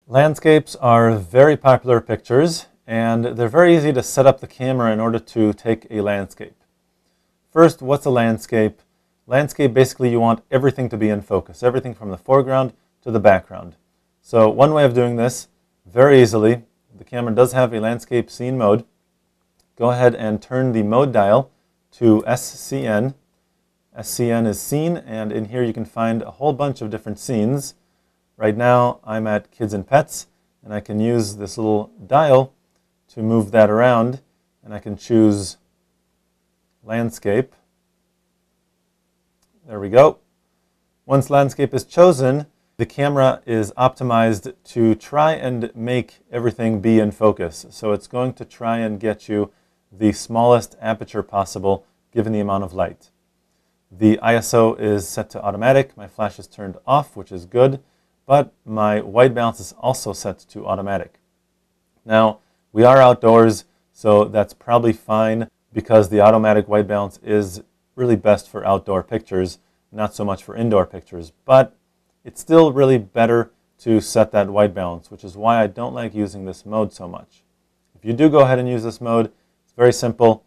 Landscapes are very popular pictures, and they're very easy to set up the camera in order to take a landscape. First, what's a landscape? Landscape, basically you want everything to be in focus, everything from the foreground to the background. So one way of doing this, very easily, the camera does have a landscape scene mode. Go ahead and turn the mode dial to SCN. SCN is scene, and in here you can find a whole bunch of different scenes. Right now I'm at kids and pets, and I can use this little dial to move that around, and I can choose landscape. There we go. Once landscape is chosen, the camera is optimized to try and make everything be in focus. So it's going to try and get you the smallest aperture possible given the amount of light. The ISO is set to automatic. My flash is turned off, which is good, but my white balance is also set to automatic. Now, we are outdoors, so that's probably fine because the automatic white balance is really best for outdoor pictures, not so much for indoor pictures, but it's still really better to set that white balance, which is why I don't like using this mode so much. If you do go ahead and use this mode, it's very simple.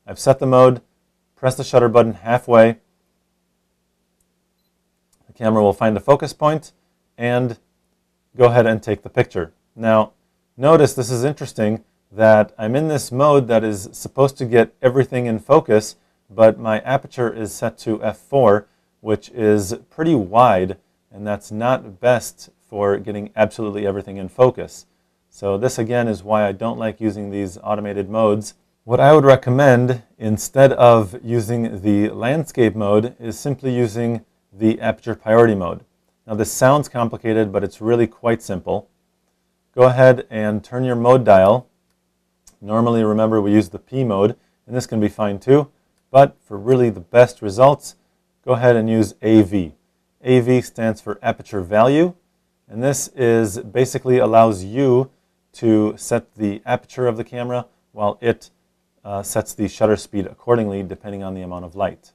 I've set the mode, press the shutter button halfway, the camera will find a focus point, and go ahead and take the picture. Now, notice this is interesting that I'm in this mode that is supposed to get everything in focus, but my aperture is set to f4, which is pretty wide, and that's not best for getting absolutely everything in focus. So this again is why I don't like using these automated modes. What I would recommend instead of using the landscape mode is simply using the aperture priority mode. Now this sounds complicated, but it's really quite simple. Go ahead and turn your mode dial. Normally, remember, we use the P mode, and this can be fine too, but for really the best results, go ahead and use AV. AV stands for aperture value, and this is basically allows you to set the aperture of the camera while it sets the shutter speed accordingly depending on the amount of light.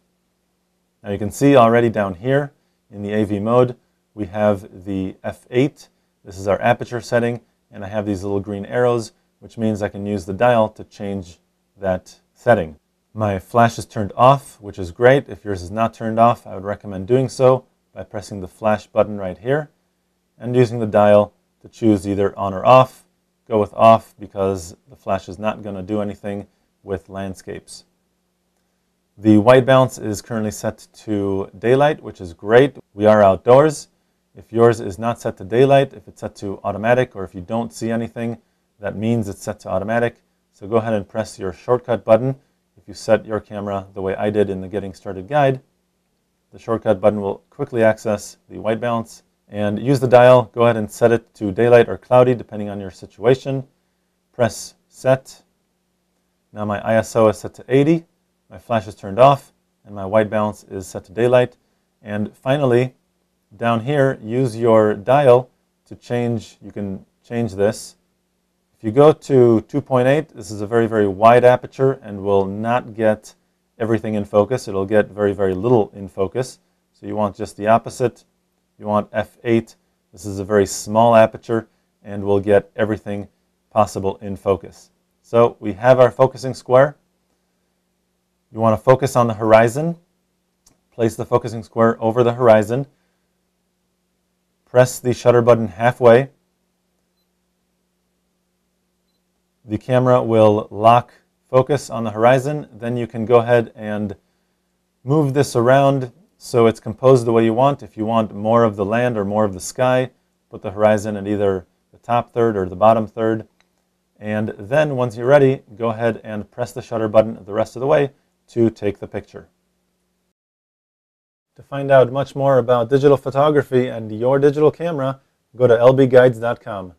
Now you can see already down here in the AV mode, we have the f8. This is our aperture setting, and I have these little green arrows, which means I can use the dial to change that setting. My flash is turned off, which is great. If yours is not turned off, I would recommend doing so by pressing the flash button right here and using the dial to choose either on or off. Go with off because the flash is not going to do anything with landscapes. The white balance is currently set to daylight, which is great. We are outdoors. If yours is not set to daylight, if it's set to automatic, or if you don't see anything, that means it's set to automatic. So go ahead and press your shortcut button. If you set your camera the way I did in the Getting Started guide, the shortcut button will quickly access the white balance. And use the dial. Go ahead and set it to daylight or cloudy, depending on your situation. Press set. Now my ISO is set to 80. My flash is turned off, and my white balance is set to daylight. And finally, down here, use your dial to change. You can change this. If you go to 2.8, this is a very, very wide aperture and will not get everything in focus. It'll get very, very little in focus. So you want just the opposite. You want f8. This is a very small aperture and will get everything possible in focus. So we have our focusing square. You want to focus on the horizon. Place the focusing square over the horizon. Press the shutter button halfway. The camera will lock focus on the horizon. Then you can go ahead and move this around so it's composed the way you want. If you want more of the land or more of the sky, put the horizon at either the top third or the bottom third. And then once you're ready, go ahead and press the shutter button the rest of the way to take the picture. To find out much more about digital photography and your digital camera, go to lbguides.com.